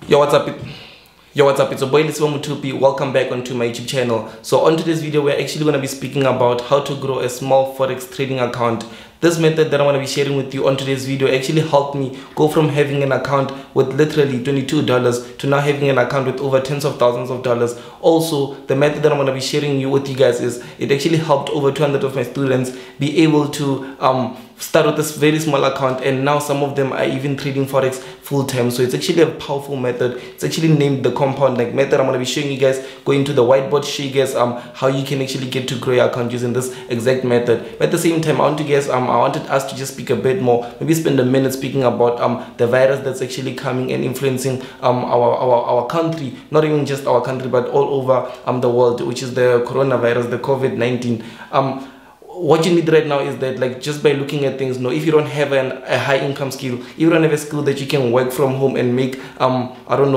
Yo, what's up? It's your boy Mutupi. Welcome back onto my YouTube channel. So on today's video, we're actually going to be speaking about how to grow a small Forex trading account. This method that I'm going to be sharing with you on today's video actually helped me go from having an account with literally $22 to now having an account with over tens of thousands of dollars. Also, the method that I'm going to be sharing with you guys is it actually helped over 200 of my students be able to start with this very small account, and now some of them are even trading Forex full-time. So it's actually a powerful method. It's actually named the compound like method. I'm going to be showing you guys, going to the whiteboard, show you guys how you can actually get to grow your account using this exact method. But at the same time, I wanted us to just speak a bit more, maybe spend a minute speaking about the virus that's actually coming and influencing our country, not even just our country but all over the world, which is the coronavirus, the COVID-19. What you need right now is that, like, just by looking at things, if you don't have a high income skill, if you don't have a skill that you can work from home and make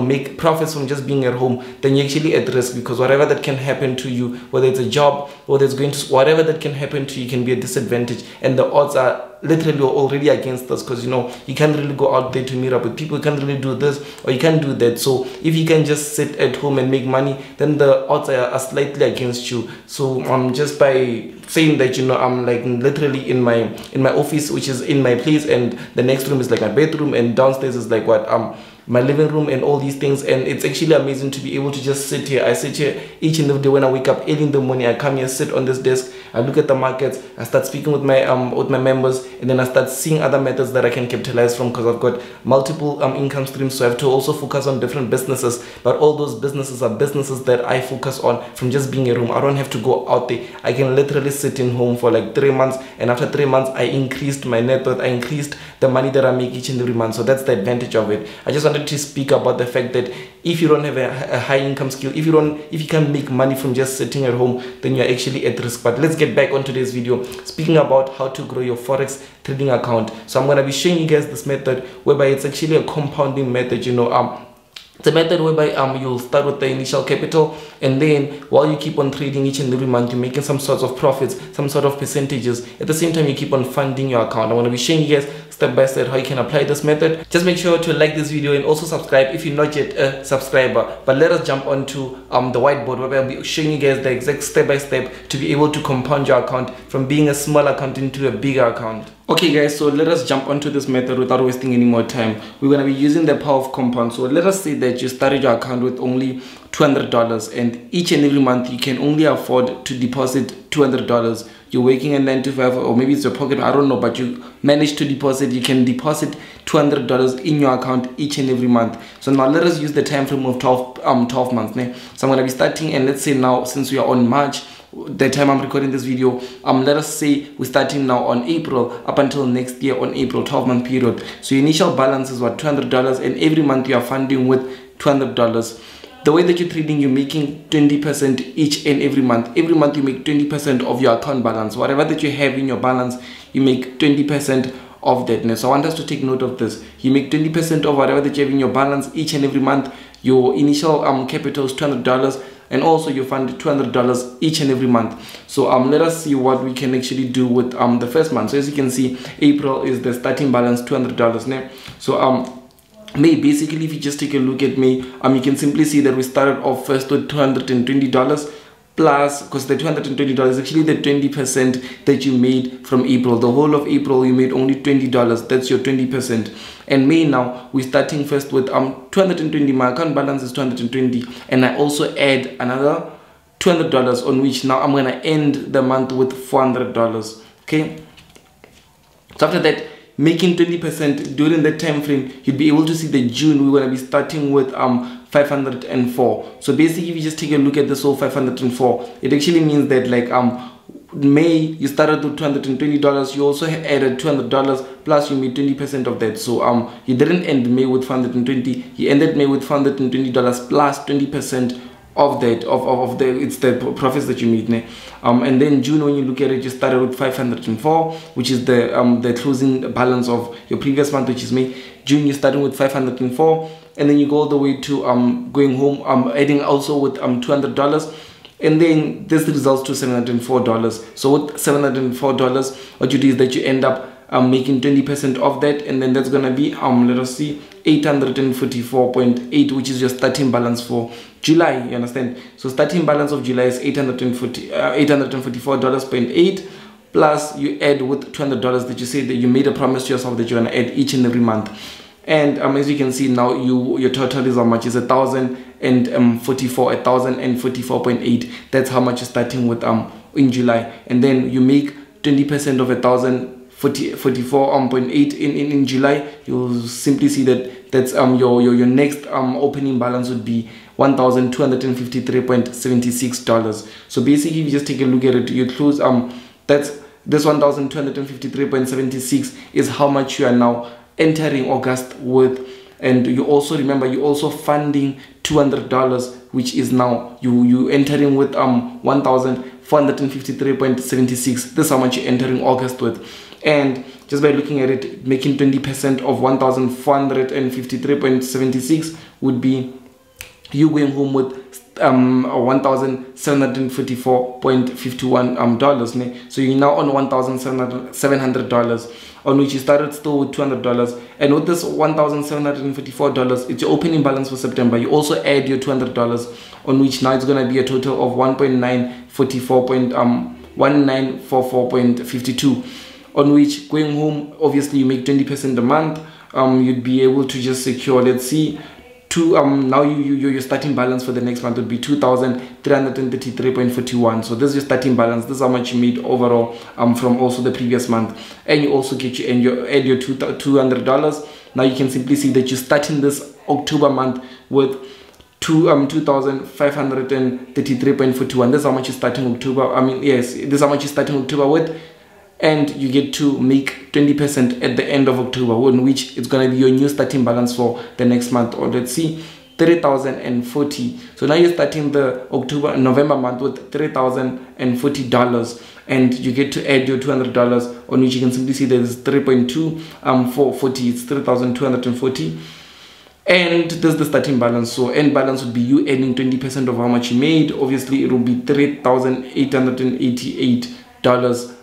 make profits from just being at home, then you're actually at risk, because whatever that can happen to you, whether it's a job, whether it's going to, whatever that can happen to you can be a disadvantage, and the odds are literally already against us, because you can't really go out there to meet up with people, you can't really do this or you can't do that. So if you can just sit at home and make money, then the odds are slightly against you. So just by saying that, I'm like literally in my office, which is in my place, and the next room is like my bedroom, and downstairs is like my living room and all these things. And it's actually amazing to be able to just sit here. I sit here each and every day when I wake up early in the morning. I come here, sit on this desk, I look at the markets, I start speaking with my members, and then I start seeing other methods that I can capitalize from, because I've got multiple income streams. So I have to also focus on different businesses, but all those businesses are businesses that I focus on from just being a room. I don't have to go out there. I can literally sit in home for like 3 months, and after 3 months I increased my net worth, I increased the money that I make each and every month. So that's the advantage of it. I just wanted to speak about the fact that if you don't have a high income skill, if you can't make money from just sitting at home, then you're actually at risk. But let's get back on today's video, speaking about how to grow your Forex trading account. So I'm going to be showing you guys this method, whereby it's actually a compounding method. It's a method whereby you'll start with the initial capital, and then while you keep on trading each and every month, you're making some sorts of profits, some sort of percentages. At the same time, you keep on funding your account. I'm going to be showing you guys step by step how you can apply this method. Just make sure to like this video and also subscribe if you're not yet a subscriber. But let us jump onto the whiteboard, where I'll be showing you guys the exact step by step to be able to compound your account from being a small account into a bigger account. Okay guys, so let us jump onto this method without wasting any more time. We're going to be using the power of compound. So let us say that you started your account with only $200, and each and every month you can only afford to deposit $200. You're working a 9 to 5, or maybe it's your pocket, I don't know, but you manage to deposit. You can deposit $200 in your account each and every month. So now let us use the time frame of 12 months. So I'm going to be starting, and let's say now, since we are on March, the time I'm recording this video, let us say we're starting now on April up until next year on April, 12-month period. So your initial balance is what, $200, and every month you are funding with $200. The way that you're trading, you're making 20% each and every month. Every month you make 20% of your account balance. Whatever that you have in your balance, you make 20% of that. So I want us to take note of this. You make 20% of whatever that you have in your balance each and every month. Your initial capital is $200, and also you fund $200 each and every month. So let us see what we can actually do with the first month. So as you can see, April is the starting balance, $200. So May, basically, if you just take a look at May, you can simply see that we started off first with $220 plus, because the $220 is actually the 20% that you made from April. The whole of April you made only $20. That's your 20%. And May, now we're starting first with $220. My account balance is $220, and I also add another $200, on which now I'm gonna end the month with $400. Okay, so after that, making 20% during that time frame, you'd be able to see that June we're going to be starting with 504. So basically, if you just take a look at this whole 504, it actually means that, like, May you started with $220, you also added $200 plus you made 20% of that. So you didn't end May with $420, you ended May with $420 plus 20% of that, it's the profits that you made. And then June, when you look at it, you started with 504, which is the closing balance of your previous month, which is May. June, you started with 504, and then you go all the way to going home, adding also with $200, and then this results to $704. So with $704, what you do is that you end up making 20% of that, and then that's gonna be let us see, 844.8, which is your starting balance for July. You understand? So starting balance of July is $844.8, plus you add with $200 that you say that you made a promise to yourself that you're gonna add each and every month. And as you can see now, your total is how much? Is 1,044.8. That's how much you're starting with in July. And then you make 20% of 1,044.8 in July. You'll simply see that that's your next opening balance would be $1,253.76. So basically, if you just take a look at it, you close that's this 1,253.76 is how much you are now entering August with. And you also remember, you also funding $200, which is now you entering with 1,453.76. this is how much you're entering August with. And just by looking at it, making 20% of 1,453.76 would be you going home with $1,754.51 so you're now on $1,700, on which you started still with $200. And with this $1,754, it's your opening balance for September. You also add your $200, on which now it's going to be a total of 1944.52, on which going home, obviously you make 20% a month. You'd be able to just secure, let's see, now your starting balance for the next month would be 2,333.41. so this is your starting balance. This is how much you made overall from also the previous month. And you also get you add your $200. Now you can simply see that you're starting this October month with 2,533.41. This is how much you're starting October. This is how much you're starting October with. And you get to make 20% at the end of October, on which it's going to be your new starting balance for the next month. Or let's see, 3,040. So now you're starting the November month with $3,040, and you get to add your $200, on which you can simply see there's 3.2 it's 3,240. And this is the starting balance. So end balance would be you adding 20% of how much you made. Obviously it will be $3,888,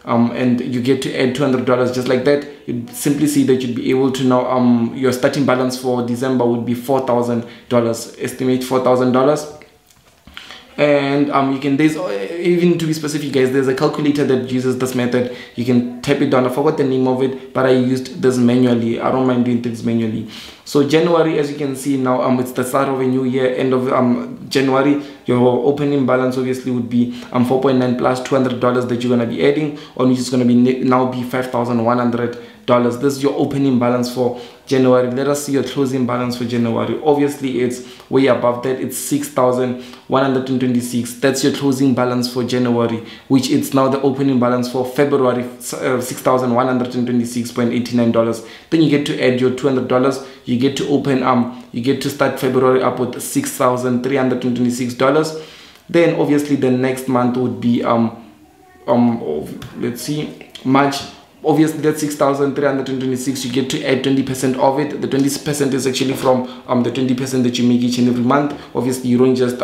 and you get to add $200 just like that. You'd simply see that you'd be able to now your starting balance for December would be $4,000. Estimate $4,000. And you can, there's, even to be specific guys, there's a calculator that uses this method. You can type it down. I forgot the name of it, but I used this manually. I don't mind doing things manually. So January, as you can see now, it's the start of a new year. End of January, your opening balance obviously would be 4.9 plus $200 that you're going to be adding, on which is going to be now be $5,100. This is your opening balance for January. Let us see your closing balance for January. Obviously it's way above that. It's 6,126. That's your closing balance for January, which it's now the opening balance for February, $6,126.89. Then you get to add your $200. You get to open you get to start February up with $6,326. Then obviously the next month would be let's see, March. Obviously that's 6,326. You get to add 20% of it. The 20% is actually from the 20% that you make each and every month. Obviously you don't just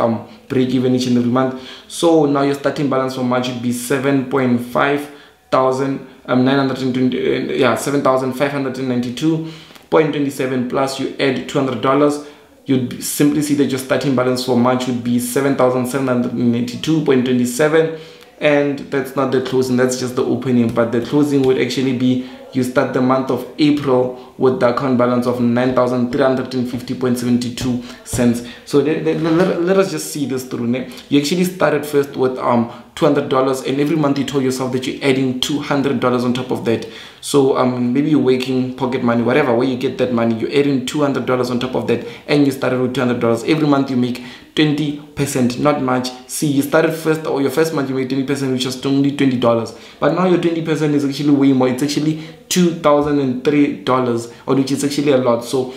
break even each and every month. So now your starting balance for March would be 7,592.27 plus you add $200. You'd simply see that your starting balance for March would be 7,782.27. And that's not the closing, that's just the opening. But the closing would actually be, you start the month of April with the account balance of 9,350.72 cents. So let us just see this through. You actually started first with $200, and every month you told yourself that you're adding $200 on top of that. So maybe you're working pocket money, whatever, where you get that money, you're adding $200 on top of that, and you started with $200. Every month you make 20%, not much. See, you started first, or your first month you made 20%, which was only $20. But now your 20% is actually way more. It's actually $2,003, or which is actually a lot. So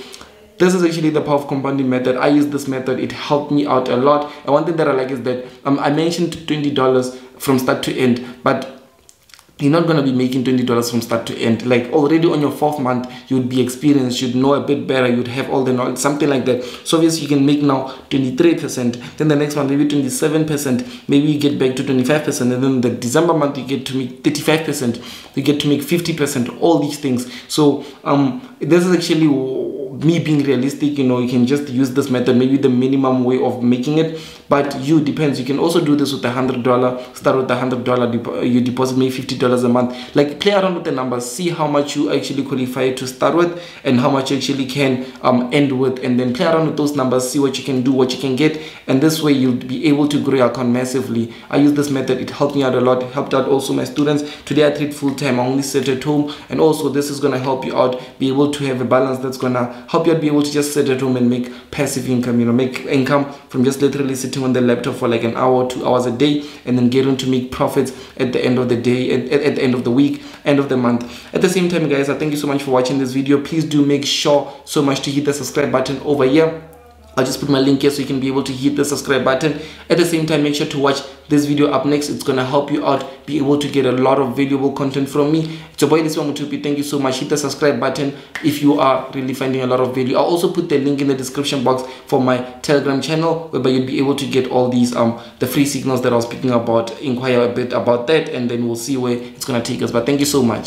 this is actually the power of compounding method. I use this method. It helped me out a lot. And one thing that I like is that I mentioned $20 from start to end, but you're not going to be making $20 from start to end. Like already on your 4th month, you would be experienced, you'd know a bit better, you'd have all the knowledge, something like that. So obviously you can make now 23%, then the next month maybe 27%, maybe you get back to 25%, and then the December month you get to make 35%, you get to make 50%, all these things. So this is actually me being realistic, you know, you can just use this method, maybe the minimum way of making it. But you depends. You can also do this with $100. Start with $100. You deposit maybe $50 a month. Like, play around with the numbers, see how much you actually qualify to start with and how much you actually can end with, and then play around with those numbers, see what you can do, what you can get, and this way you'll be able to grow your account massively. I use this method, it helped me out a lot. It helped out also my students. Today I trade full time, I only sit at home, and also this is gonna help you out be able to have a balance that's gonna help you out be able to just sit at home and make passive income, you know, make income from just literally sitting on the laptop for like an hour, 2 hours a day, and then getting to make profits at the end of the day, at the end of the week, end of the month. At the same time, guys, I thank you so much for watching this video. Please do make sure so much to hit the subscribe button over here. I'll just put my link here so you can be able to hit the subscribe button. At the same time, make sure to watch this video up next. It's gonna help you out be able to get a lot of valuable content from me. It's your boy Mutupi. Thank you so much. Hit the subscribe button if you are really finding a lot of value. I'll also put the link in the description box for my Telegram channel, whereby you'll be able to get all these the free signals that I was speaking about. Inquire a bit about that, and then we'll see where it's gonna take us. But thank you so much.